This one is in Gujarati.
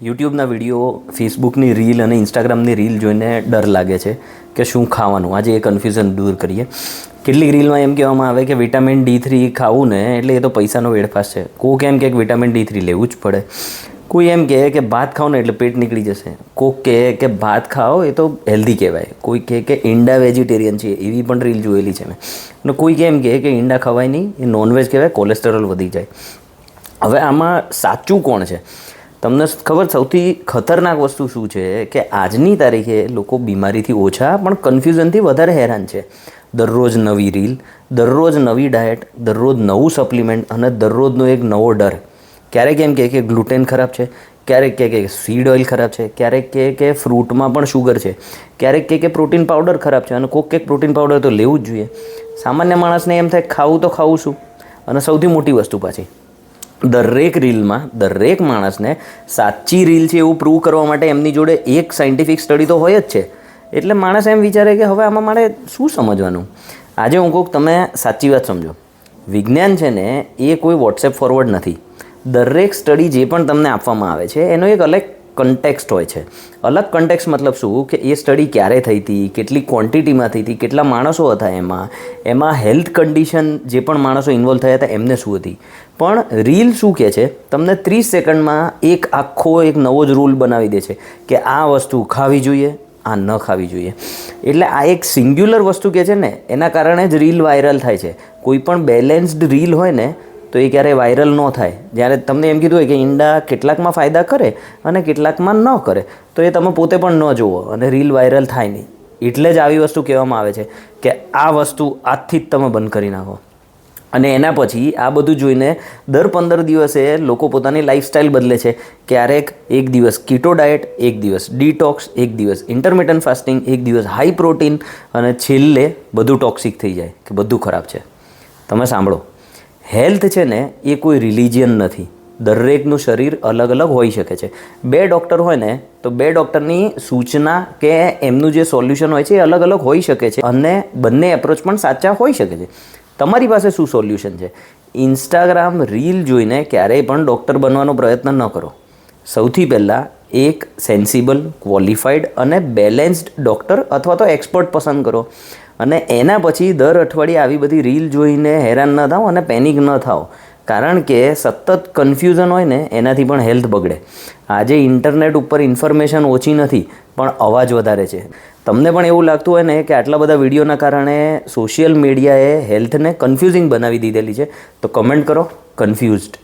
યુટ્યુબના વિડીયો, ફેસબુકની રીલ અને ઇન્સ્ટાગ્રામની રીલ જોઈને ડર લાગે છે કે શું ખાવાનું. આજે એ કન્ફ્યુઝન દૂર કરીએ. કેટલીક રીલમાં એમ કહેવામાં આવે કે વિટામિન D3 ખાવું ને એટલે એ તો પૈસાનો વેડફાશ છે. કોક એમ કહે કે વિટામિન D3 લેવું જ પડે. કોઈ એમ કહે કે ભાત ખાઓ ને એટલે પેટ નીકળી જશે. કોક કહે કે ભાત ખાઓ એ તો હેલ્ધી કહેવાય. કોઈ કહે કે ઈંડા વેજીટેરિયન છે, એવી પણ રીલ જોયેલી છે મેં. અને કોઈ એમ કહે કે ઈંડા ખવાય નહીં, એ નોનવેજ કહેવાય, કોલેસ્ટેરોલ વધી જાય. હવે આમાં સાચું કોણ છે? તમને ખબર સૌથી ખતરનાક વસ્તુ શું છે કે આજની તારીખે લોકો બીમારીથી ઓછા પણ કન્ફ્યુઝનથી વધારે હેરાન છે. દરરોજ નવી રીલ, દરરોજ નવી ડાયટ, દરરોજ નવું સપ્લિમેન્ટ અને દરરોજનો એક નવો ડર. ક્યારેક એમ કહે કે ગ્લુટેન ખરાબ છે, ક્યારેક કહે કે સીડ ઓઇલ ખરાબ છે, ક્યારેક કહે કે ફ્રૂટમાં પણ શુગર છે, ક્યારેક કહે કે પ્રોટીન પાવડર ખરાબ છે. અને કોક કે પ્રોટીન પાવડર તો લેવું જ જોઈએ. સામાન્ય માણસને એમ થાય ખાવું તો ખાવું શું. અને સૌથી મોટી વસ્તુ પાછી, દરેક રીલમાં દરેક માણસને સાચી રીલ છે એવું પ્રૂવ કરવા માટે એમની જોડે એક સાયન્ટિફિક સ્ટડી તો હોય જ છે. એટલે માણસ એમ વિચારે કે હવે આમાં મારે શું સમજવાનું. આજે હું કહું તમે સાચી વાત સમજો. વિજ્ઞાન છે ને એ કોઈ વોટ્સએપ ફોરવર્ડ નથી. દરેક સ્ટડી જે પણ તમને આપવામાં આવે છે એનો એક અલગ કન્ટેક્સ્ટ હોય છે. અલગ કન્ટેક્સ્ટ મતલબ શું કે એ સ્ટડી ક્યારે થઈ હતી, કેટલી ક્વોન્ટિટીમાં થઈ હતી, કેટલા માણસો હતા એમાં હેલ્થ કન્ડિશન જે પણ માણસો ઇન્વોલ્વ થયા હતા એમને શું હતી. પણ રીલ શું કહે છે, તમને 30 સેકન્ડમાં એક આખો એક નવો જ રૂલ બનાવી દે છે કે આ વસ્તુ ખાવી જોઈએ, આ ન ખાવી જોઈએ. એટલે આ એક સિંગ્યુલર વસ્તુ કહે છે ને, એના કારણે જ રીલ વાયરલ થાય છે. કોઈ પણ બેલેન્સ્ડ રીલ હોય ને તો એ ક્યારેય વાયરલ ન થાય. જ્યારે તમને એમ કીધું હોય કે ઈંડા કેટલાકમાં ફાયદા કરે અને કેટલાકમાં ન કરે, તો એ તમે પોતે પણ ન જુઓ અને રીલ વાયરલ થાય નહીં. એટલે જ આવી વસ્તુ કહેવામાં આવે છે કે આ વસ્તુ આજથી જ તમે બંધ કરી નાખો. અને એના પછી આ બધું જોઈને દર 15 દિવસે લોકો પોતાની લાઈફસ્ટાઈલ બદલે છે. ક્યારેક એક દિવસ કીટો ડાયટ, એક દિવસ ડીટોક્સ, એક દિવસ ઇન્ટરમિટન્ટ ફાસ્ટિંગ, એક દિવસ હાઈ પ્રોટીન, અને છેલ્લે બધું ટોક્સિક થઈ જાય કે બધું ખરાબ છે. તમે સાંભળો, હેલ્થ છે ને એ કોઈ રિલિજિયન નથી. દરેકનું શરીર અલગ અલગ હોઈ શકે છે. 2 ડૉક્ટર હોય ને તો 2 ડૉક્ટરની સૂચના કે એમનું જે સોલ્યુશન હોય છે એ અલગ અલગ હોઈ શકે છે. અને બંને એપ્રોચ પણ સાચા હોઈ શકે છે. તમારી પાસે શું સોલ્યુશન છે? ઇન્સ્ટાગ્રામ રીલ જોઈને ક્યારેય પણ ડૉક્ટર બનવાનો પ્રયત્ન ન કરો. સૌથી પહેલાં એક સેન્સિબલ, ક્વોલિફાઈડ અને બેલેન્સ્ડ ડૉક્ટર અથવા તો એક્સપર્ટ પસંદ કરો. અને એના પછી દર અઠવાડિયે આવી બધી રીલ જોઈને હેરાન ન થાઓ અને પેનિક ન થાઓ. કારણ કે સતત કન્ફ્યુઝન હોય ને એનાથી પણ હેલ્થ બગડે. આજે ઇન્ટરનેટ ઉપર ઇન્ફોર્મેશન ઓછી નથી પણ અવાજ વધારે છે. તમને પણ એવું લાગતું હોય ને કે આટલા બધા વિડીયોના કારણે સોશિયલ મીડિયાએ હેલ્થને કન્ફ્યુઝિંગ બનાવી દીધેલી છે, તો કમેન્ટ કરો કન્ફ્યુઝડ.